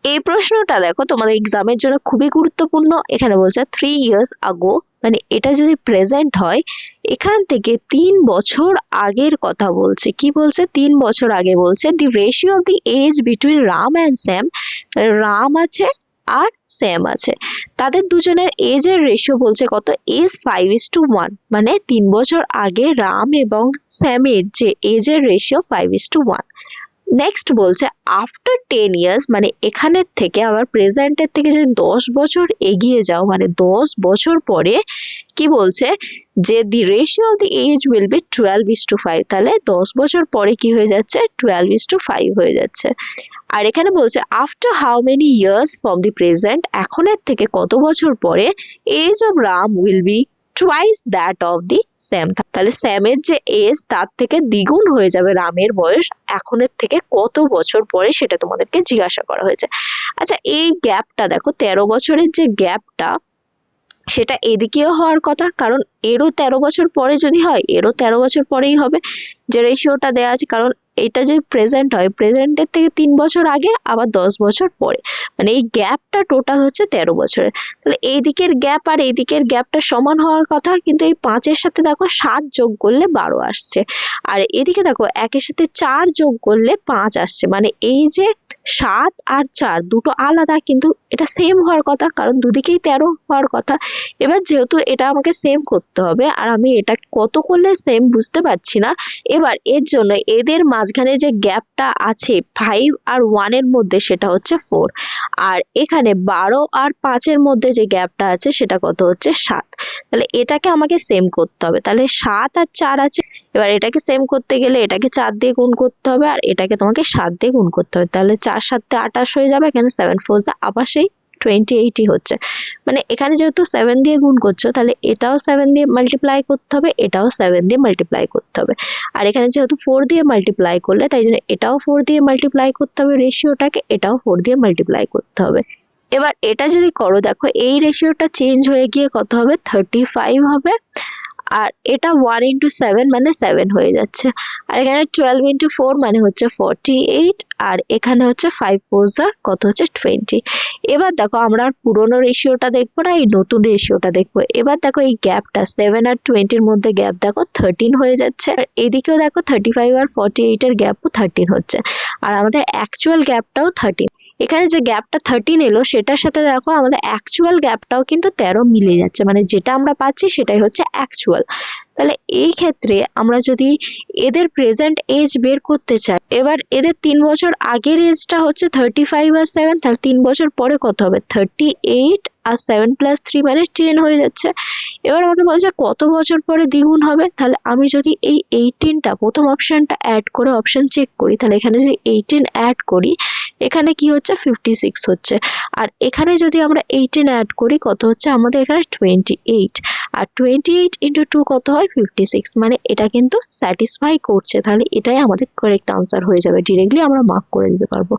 এই প্রশ্নটা দেখো তোমাদের এক্সামের জন্য খুবই গুরুত্বপূর্ণ। এখানে বলছে 3 years ago, মানে এটা যদি প্রেজেন্ট হয়, এখান থেকে 3 বছর আগের কথা বলছে। কি বলছে? 3 বছর আগে বলছে the ratio of the age between Ram and Sam. Ram আছে আর স্যাম আছে, তাদের দুজনের এজের রেশিও বলছে কত? এজ 5:1, মানে 3 বছর আগে রাম এবং স্যামের যে এজের রেশিও 5:1। নেক্সট বলছে আফটার 10 years, মানে এখানের থেকে আবার প্রেজেন্টের থেকে যদি 10 বছর এগিয়ে যাও, মানে 10 বছর পরে কি বলছে? যে the ratio of the age will be 12:5, তাহলে 10 বছর পরে কি হয়ে যাচ্ছে? 12:5 হয়ে যাচ্ছে। আর এখানে বলছে after how many years from the present, এখনের থেকে কত বছর পরে age of Ram will be twice that of the Sam, তাহলে স্যামের যে এজ তার থেকে দ্বিগুণ হয়ে যাবে রামের বয়স এখনের থেকে কত বছর পরে, সেটা তোমাদেরকে জিজ্ঞাসা করা হয়েছে। আচ্ছা, এই গ্যাপটা দেখো, 13 বছরের যে গ্যাপটা, সেটা এদিকেও হওয়ার কথা, কারণ এরও 13 বছর পরে যদি হয়, এরও 13 বছর পরেই হবে যে রেশিওটা দেওয়া আছে, কারণ এটা যদি প্রেজেন্ট হয়, প্রেজেন্টের থেকে 3 বছর আগে আবার 10 বছর পরে, মানে এই গ্যাপটা টোটাল হচ্ছে 13 বছরের। তাহলে এই দিকের গ্যাপ আর এই দিকের গ্যাপটা সমান হওয়ার কথা, কিন্তু এই 5-এর সাথে দেখো 7 যোগ করলে 12 আসছে, আর এদিকে দেখো 1-এর সাথে 4 যোগ করলে 5 আসছে, মানে এই যে 7 আর 4 দুটো আলাদা, কিন্তু এটা সেম হওয়ার কথা, কারণ দুদিকেই 13 হওয়ার কথা। এবার যেহেতু এটা আমাকে সেম করতে হবে, আর আমি এটা কত করলে সেম বুঝতে পারছি না, এবার এর জন্য এদের মাঝখানে যে গ্যাপটা আছে 5 আর 1 এর মধ্যে, সেটা হচ্ছে 4, আর এখানে 12 আর 5 এর মধ্যে যে গ্যাপটা আছে সেটা কত হচ্ছে? 7। তাহলে এটাকে আমাকে সেম করতে হবে, তাহলে 7 আর 4 আছে, এবার এটাকে সেম করতে গেলে এটাকে 4 দিয়ে গুণ করতে হবে, আর এটাকে তোমাকে 7 দিয়ে গুণ করতে হবে, তাহলে 4 7 28 হয়ে যাবে, এখানে 7 4 আবার সেই 28 হচ্ছে। মানে এখানে যেহেতু 7 দিয়ে গুণ করছো, তাহলে এটাও 7 দিয়ে মাল্টিপ্লাই করতে হবে, এটাও 7 দিয়ে মাল্টিপ্লাই করতে হবে, আর এখানে যেহেতু 4 দিয়ে মাল্টিপ্লাই করলে, তাই জন্য এটাও 4 দিয়ে মাল্টিপ্লাই করতে হবে রেশিওটাকে, এটাও 4 দিয়ে মাল্টিপ্লাই করতে হবে। এবার এটা যদি করো, দেখো এই রেশিওটা চেঞ্জ হয়ে গিয়ে কত হবে? 35 হবে, আর এটা 1 into 7 মানে 7 হয়ে যাচ্ছে, আর এখানে 12 into 4 মানে হচ্ছে 48, আর এখানে হচ্ছে 5 4 কত হচ্ছে? 20। এবার দেখো আমরা আর পুরোনো রেশিওটা দেখবো না, এই নতুন রেশিওটা দেখবো। এবার দেখো এই গ্যাপটা 7 আর 20-র মধ্যে গ্যাপ দেখো 13 হয়ে যাচ্ছে, আর এদিকেও দেখো 35 আর 48-এর গ্যাপও 13 হচ্ছে, আর আমাদের অ্যাকচুয়াল গ্যাপটাও 13। এখানে যে গ্যাপটা 13 এলো, সেটার সাথে দেখো আমাদের অ্যাকচুয়াল গ্যাপটাও কিন্তু 13 মিলে যাচ্ছে, মানে যেটা আমরা পাচ্ছি সেটাই হচ্ছে অ্যাকচুয়াল। তাহলে এই ক্ষেত্রে আমরা যদি এদের প্রেজেন্ট এজ বের করতে চাই, এবার এদের 3 বছর আগের এজটা হচ্ছে 35 আর 7, তাহলে 3 বছর পরে কত হবে? 38 আর 7 + 3 মানে 10 হয়ে যাচ্ছে। এবার আমাকে বলছে কত বছর পরে দ্বিগুণ হবে, তাহলে আমি যদি এই 18টা প্রথম অপশনটা অ্যাড করে অপশন চেক করি, তাহলে এখানে যদি 18 অ্যাড করি, এখানে কি হচ্ছে? 56 হচ্ছে, আর এখানে যদি আমরা 18 অ্যাড করি, কত হচ্ছে? আমাদের এখানে 28, আর 28 into 2 কত হয়? 56, মানে এটা কিন্তু স্যাটিসফাই করছে, তাহলে এটাই আমাদের কারেক্ট আনসার হয়ে যাবে, ডিরেক্টলি আমরা মার্ক করে দিতে পারবো।